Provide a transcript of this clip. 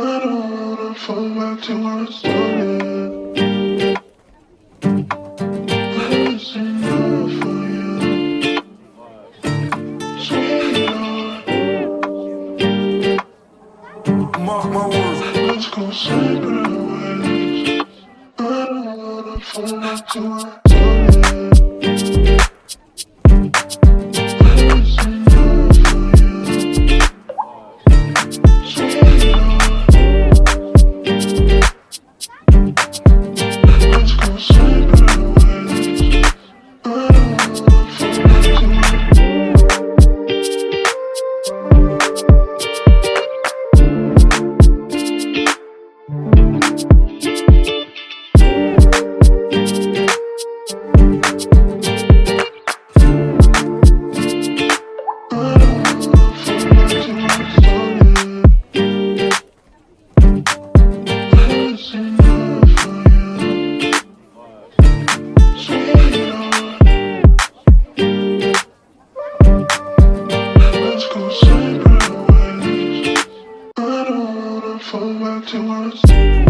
don't wanna fall back to where I started. That's enough for you, sweetheart. Mark my words. Let's go separate ways. I don't wanna fall back to where I started. That's enough for you, sweetheart. Let's go separate ways. I don't wanna fall back to where fall back to where I started.